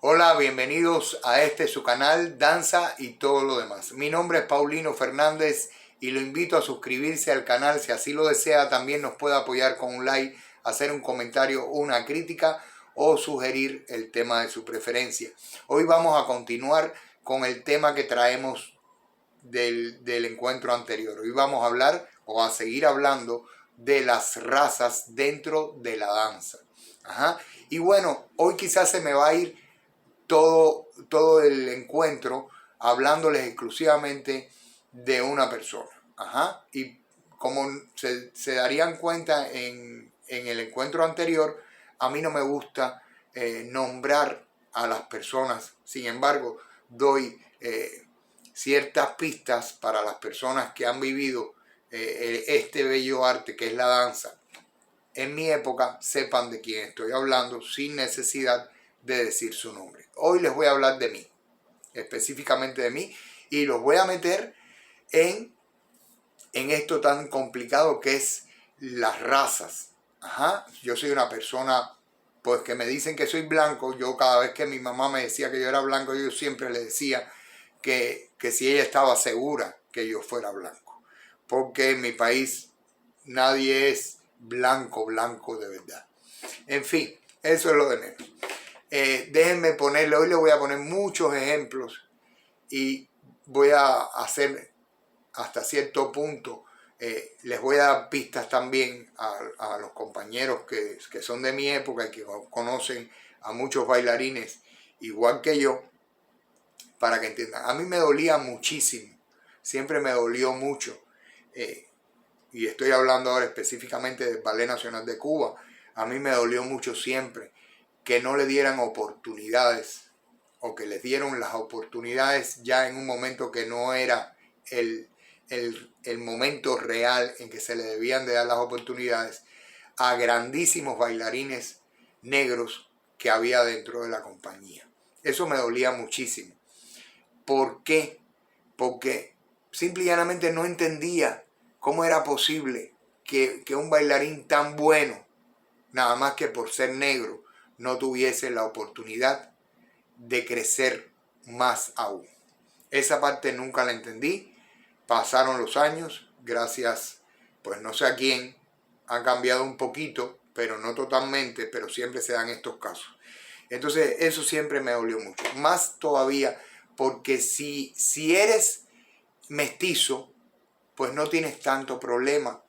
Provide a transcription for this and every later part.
Hola, bienvenidos a su canal Danza y todo lo demás. Mi nombre es Paulino Fernández y lo invito a suscribirse al canal. Si así lo desea, también nos puede apoyar con un like, hacer un comentario, una crítica o sugerir el tema de su preferencia. Hoy vamos a continuar con el tema que traemos del encuentro anterior. Hoy vamos a hablar o a seguir hablando de las razas dentro de la danza. Y bueno, hoy quizás se me va a ir todo el encuentro hablándoles exclusivamente de una persona. Y como se darían cuenta en el encuentro anterior, a mí no me gusta nombrar a las personas. Sin embargo, doy ciertas pistas para las personas que han vivido este bello arte que es la danza. En mi época, sepan de quién estoy hablando sin necesidad de decir su nombre. Hoy les voy a hablar de mí, específicamente de mí, y los voy a meter en esto tan complicado que es las razas. Yo soy una persona, pues que me dicen que soy blanco. Yo cada vez que mi mamá me decía que yo era blanco, yo siempre le decía que si ella estaba segura que yo fuera blanco. Porque en mi país nadie es blanco de verdad. En fin, eso es lo de menos. Déjenme ponerle, hoy le voy a poner muchos ejemplos y voy a hacer hasta cierto punto, les voy a dar pistas también a los compañeros que son de mi época y que conocen a muchos bailarines igual que yo, para que entiendan. A mí me dolía muchísimo, siempre me dolió mucho, y estoy hablando ahora específicamente del Ballet Nacional de Cuba. A mí me dolió mucho siempre que no le dieran oportunidades, o que les dieron las oportunidades ya en un momento que no era el momento real en que se le debían de dar las oportunidades a grandísimos bailarines negros que había dentro de la compañía. Eso me dolía muchísimo. ¿Por qué? Porque simple y llanamente no entendía cómo era posible que un bailarín tan bueno, nada más que por ser negro, no tuviese la oportunidad de crecer más aún. Esa parte nunca la entendí. Pasaron los años, gracias, pues no sé a quién, han cambiado un poquito, pero no totalmente, pero siempre se dan estos casos. Entonces eso siempre me dolió mucho. Más todavía porque si eres mestizo, pues no tienes tanto problema,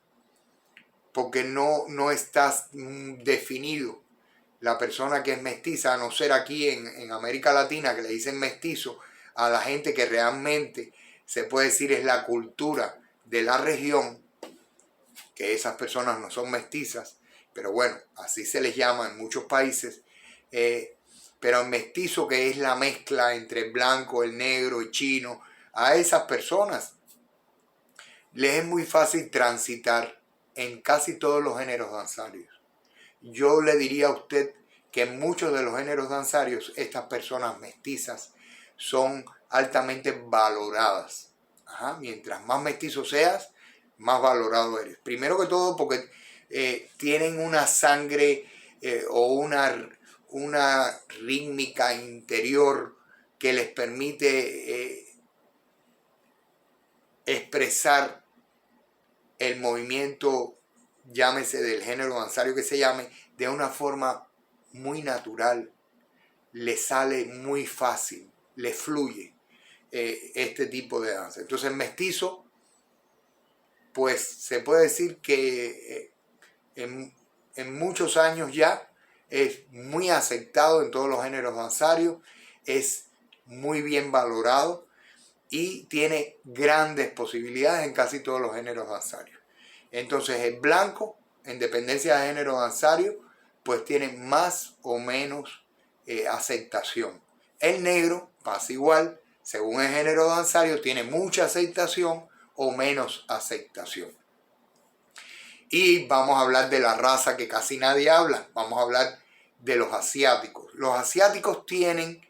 porque no estás definido. La persona que es mestiza, a no ser aquí en América Latina, que le dicen mestizo a la gente que realmente se puede decir es la cultura de la región, que esas personas no son mestizas, pero bueno, así se les llama en muchos países. Pero el mestizo, que es la mezcla entre el blanco, el negro, el chino, a esas personas les es muy fácil transitar en casi todos los géneros danzarios. Yo le diría a usted que en muchos de los géneros danzarios estas personas mestizas son altamente valoradas. Mientras más mestizo seas, más valorado eres. Primero que todo porque tienen una sangre o una rítmica interior que les permite expresar el movimiento, llámese del género danzario que se llame, de una forma muy natural. Le sale muy fácil, le fluye este tipo de danza. Entonces el mestizo, pues se puede decir que en muchos años ya es muy aceptado en todos los géneros danzarios, es muy bien valorado y tiene grandes posibilidades en casi todos los géneros danzarios. Entonces el blanco, en dependencia de género danzario, pues tiene más o menos aceptación. El negro pasa igual, según el género danzario, tiene mucha aceptación o menos aceptación. Y vamos a hablar de la raza que casi nadie habla, vamos a hablar de los asiáticos. Los asiáticos tienen,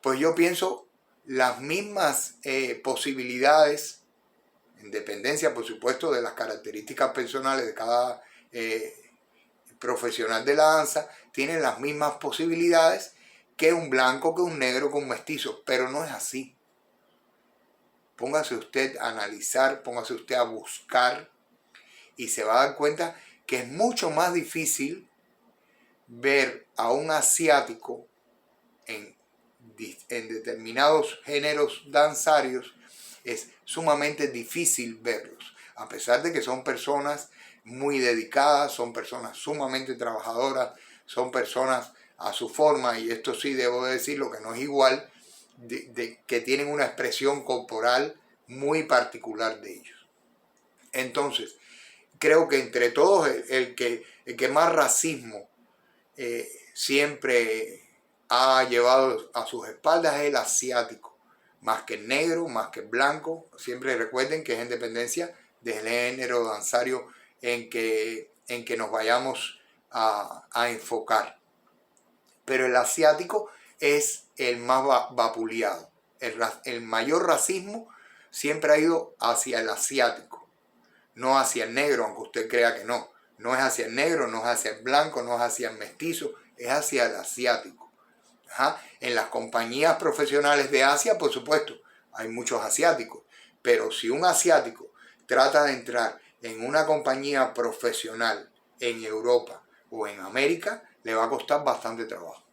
pues yo pienso, las mismas posibilidades, en dependencia por supuesto de las características personales de cada profesional de la danza, tienen las mismas posibilidades que un blanco, que un negro, que un mestizo, pero no es así. Póngase usted a analizar, póngase usted a buscar y se va a dar cuenta que es mucho más difícil ver a un asiático en determinados géneros danzarios. Es sumamente difícil verlos, a pesar de que son personas muy dedicadas, son personas sumamente trabajadoras, son personas a su forma, y esto sí debo decirlo que no es igual, que tienen una expresión corporal muy particular de ellos. Entonces, creo que entre todos el que más racismo siempre ha llevado a sus espaldas es el asiático, más que el negro, más que el blanco. Siempre recuerden que es en dependencia del género danzario en que nos vayamos a enfocar. Pero el asiático es el más vapuleado. El mayor racismo siempre ha ido hacia el asiático, no hacia el negro, aunque usted crea que no. No es hacia el negro, no es hacia el blanco, no es hacia el mestizo, es hacia el asiático. Ajá. En las compañías profesionales de Asia, por supuesto, hay muchos asiáticos, pero si un asiático trata de entrar en una compañía profesional en Europa o en América, le va a costar bastante trabajo.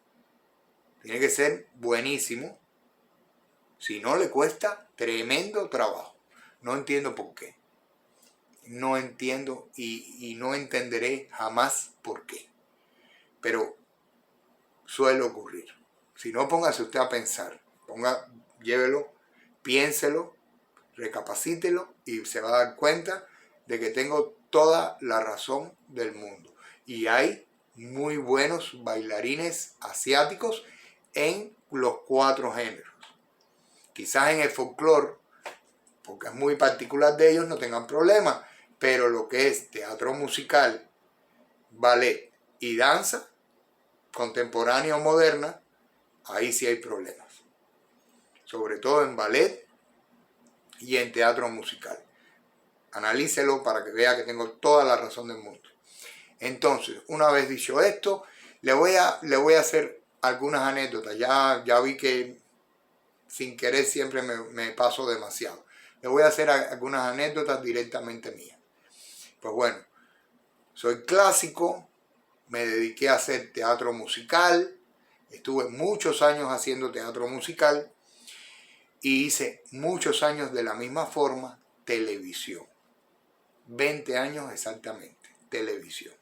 Tiene que ser buenísimo, si no le cuesta tremendo trabajo. No entiendo por qué. No entiendo y no entenderé jamás por qué. Pero suele ocurrir. Si no, póngase usted a pensar. Llévelo, piénselo, recapacítelo y se va a dar cuenta de que tengo toda la razón del mundo. Y hay muy buenos bailarines asiáticos en los 4 géneros. Quizás en el folclore, porque es muy particular de ellos, no tengan problema, pero lo que es teatro musical, ballet y danza contemporánea o moderna, ahí sí hay problemas. Sobre todo en ballet y en teatro musical. Analícelo para que vea que tengo toda la razón del mundo. Entonces, una vez dicho esto, le voy a hacer algunas anécdotas. Ya vi que sin querer siempre me paso demasiado. Le voy a hacer algunas anécdotas directamente mías. Pues bueno, soy clásico, me dediqué a hacer teatro musical, estuve muchos años haciendo teatro musical y hice muchos años de la misma forma televisión. 20 años exactamente, televisión.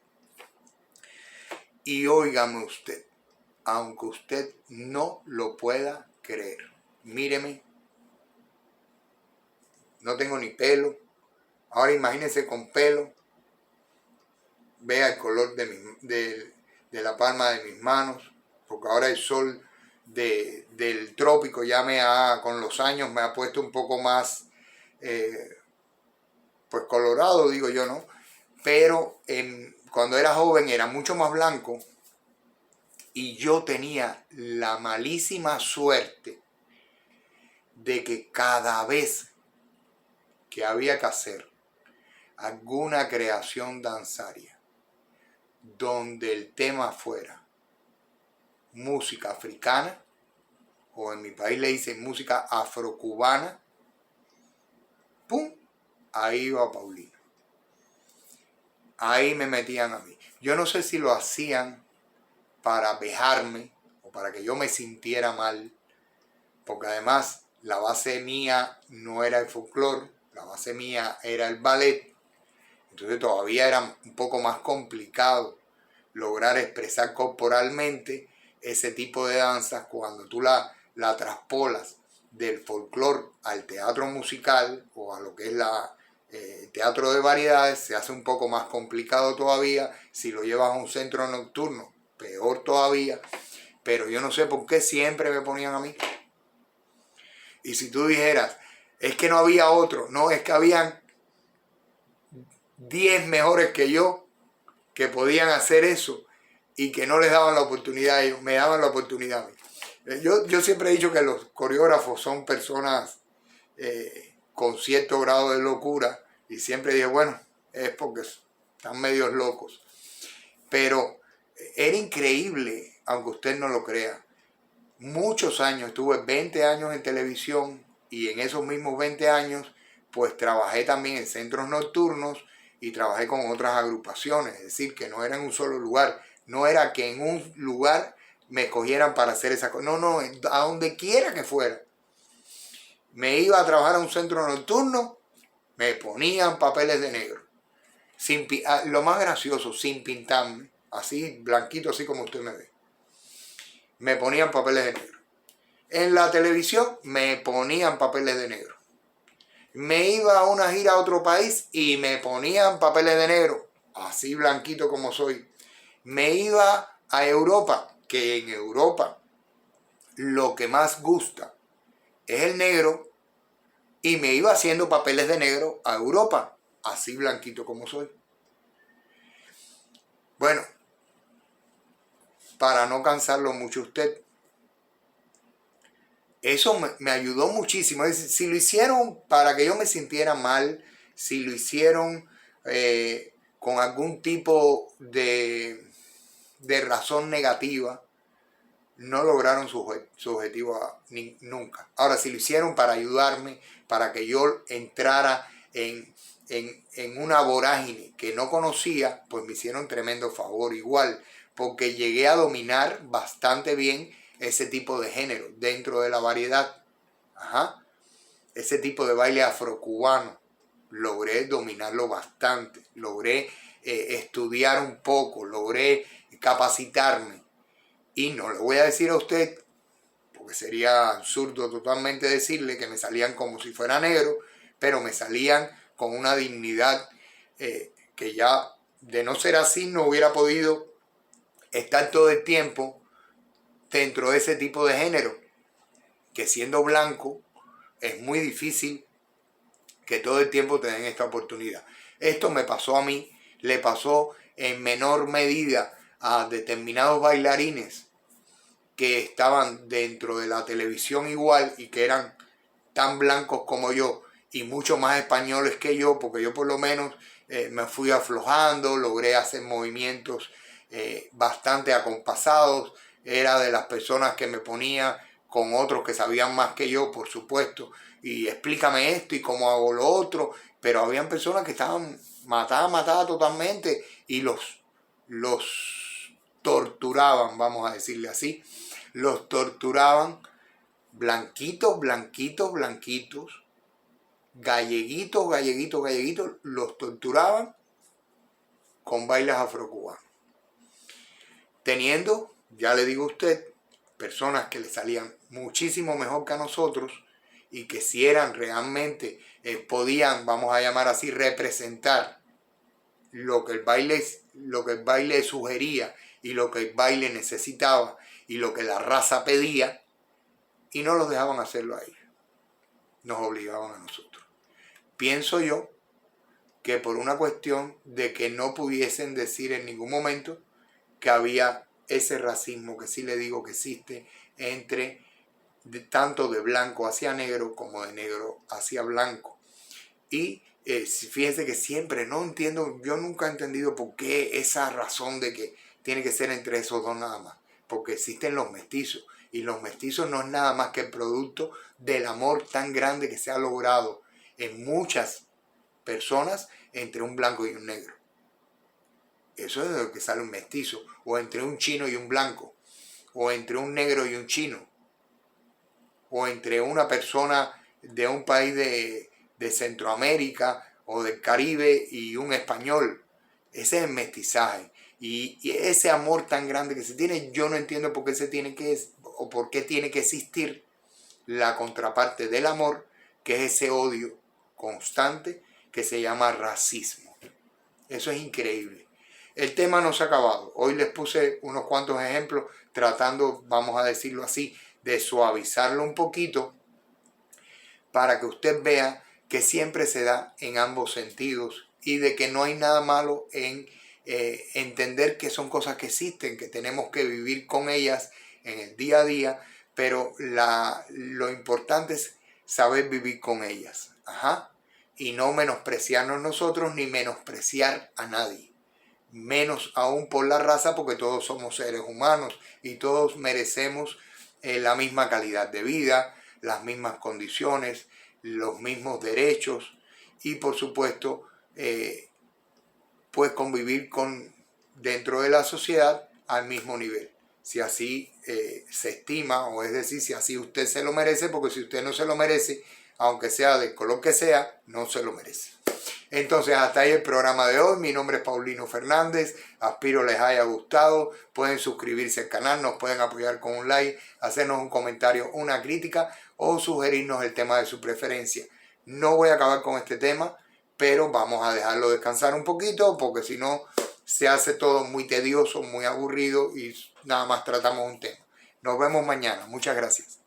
Y óigame usted, aunque usted no lo pueda creer, míreme, no tengo ni pelo, ahora imagínense con pelo, vea el color de la palma de mis manos, porque ahora el sol del trópico ya con los años me ha puesto un poco más, pues colorado, digo yo, ¿no? Pero cuando era joven era mucho más blanco y yo tenía la malísima suerte de que cada vez que había que hacer alguna creación danzaria donde el tema fuera música africana, o en mi país le dicen música afrocubana, ¡pum! Ahí iba Paulino. Ahí me metían a mí. Yo no sé si lo hacían para vejarme o para que yo me sintiera mal, porque además la base mía no era el folclore, la base mía era el ballet. Entonces todavía era un poco más complicado lograr expresar corporalmente ese tipo de danzas cuando tú la traspolas del folclore al teatro musical o a lo que es teatro de variedades. Se hace un poco más complicado todavía. Si lo llevas a un centro nocturno, peor todavía. Pero yo no sé por qué siempre me ponían a mí. Y si tú dijeras, es que no había otro, no, es que habían 10 mejores que yo que podían hacer eso y que no les daban la oportunidad a ellos, me daban la oportunidad a mí. Yo siempre he dicho que los coreógrafos son personas con cierto grado de locura y siempre dije, bueno, es porque están medios locos. Pero era increíble, aunque usted no lo crea, muchos años, estuve 20 años en televisión y en esos mismos 20 años pues trabajé también en centros nocturnos y trabajé con otras agrupaciones, es decir, que no era en un solo lugar, no era que en un lugar me escogieran para hacer esa cosa, no, a donde quiera que fuera. Me iba a trabajar a un centro nocturno, me ponían papeles de negro, lo más gracioso, sin pintarme, así blanquito, así como usted me ve. Me ponían papeles de negro. En la televisión me ponían papeles de negro. Me iba a una gira a otro país y me ponían papeles de negro, así blanquito como soy. Me iba a Europa, que en Europa lo que más gusta es el negro, y me iba haciendo papeles de negro a Europa, así blanquito como soy. Bueno, para no cansarlo mucho usted, eso me ayudó muchísimo. Es decir, si lo hicieron para que yo me sintiera mal, si lo hicieron con algún tipo de razón negativa, no lograron su objetivo nunca. Ahora, si lo hicieron para ayudarme, para que yo entrara en una vorágine que no conocía, pues me hicieron tremendo favor igual, porque llegué a dominar bastante bien ese tipo de género dentro de la variedad. Ajá. Ese tipo de baile afrocubano logré dominarlo bastante, logré estudiar un poco, logré capacitarme. Y no le voy a decir a usted, porque sería absurdo totalmente decirle que me salían como si fuera negro, pero me salían con una dignidad que ya de no ser así no hubiera podido estar todo el tiempo dentro de ese tipo de género, que siendo blanco es muy difícil que todo el tiempo te den esta oportunidad. Esto me pasó a mí, le pasó en menor medida a determinados bailarines que estaban dentro de la televisión igual y que eran tan blancos como yo y mucho más españoles que yo, porque yo por lo menos me fui aflojando, logré hacer movimientos bastante acompasados, era de las personas que me ponía con otros que sabían más que yo, por supuesto, y explícame esto y cómo hago lo otro, pero habían personas que estaban matadas totalmente y los torturaban, vamos a decirle así, los torturaban, blanquitos, galleguitos, los torturaban con bailes afrocubanos. Teniendo, ya le digo a usted, personas que le salían muchísimo mejor que a nosotros y que si eran realmente, podían, vamos a llamar así, representar lo que el baile sugería y lo que el baile necesitaba y lo que la raza pedía, y no los dejaban hacerlo a ellos, nos obligaban a nosotros. Pienso yo que por una cuestión de que no pudiesen decir en ningún momento que había ese racismo que sí le digo que existe entre tanto de blanco hacia negro como de negro hacia blanco. Y fíjense que siempre no entiendo, yo nunca he entendido por qué esa razón de que tiene que ser entre esos dos nada más, porque existen los mestizos y los mestizos no es nada más que el producto del amor tan grande que se ha logrado en muchas personas entre un blanco y un negro. Eso es de lo que sale un mestizo, o entre un chino y un blanco, o entre un negro y un chino, o entre una persona de un país de Centroamérica o del Caribe y un español. Ese es el mestizaje. Y ese amor tan grande que se tiene, yo no entiendo por qué por qué tiene que existir la contraparte del amor, que es ese odio constante que se llama racismo. Eso es increíble. El tema no se ha acabado. Hoy les puse unos cuantos ejemplos tratando, vamos a decirlo así, de suavizarlo un poquito para que usted vea que siempre se da en ambos sentidos y de que no hay nada malo en entender que son cosas que existen, que tenemos que vivir con ellas en el día a día, pero lo importante es saber vivir con ellas. Ajá. Y no menospreciarnos nosotros ni menospreciar a nadie. Menos aún por la raza, porque todos somos seres humanos y todos merecemos la misma calidad de vida, las mismas condiciones, los mismos derechos y por supuesto pues convivir dentro de la sociedad al mismo nivel, si así se estima, o es decir, si así usted se lo merece, porque si usted no se lo merece, aunque sea de color que sea, no se lo merece. Entonces hasta ahí el programa de hoy. Mi nombre es Paulino Fernández, aspiro les haya gustado. Pueden suscribirse al canal, nos pueden apoyar con un like, hacernos un comentario, una crítica o sugerirnos el tema de su preferencia. No voy a acabar con este tema, pero vamos a dejarlo descansar un poquito porque si no se hace todo muy tedioso, muy aburrido y nada más tratamos un tema. Nos vemos mañana. Muchas gracias.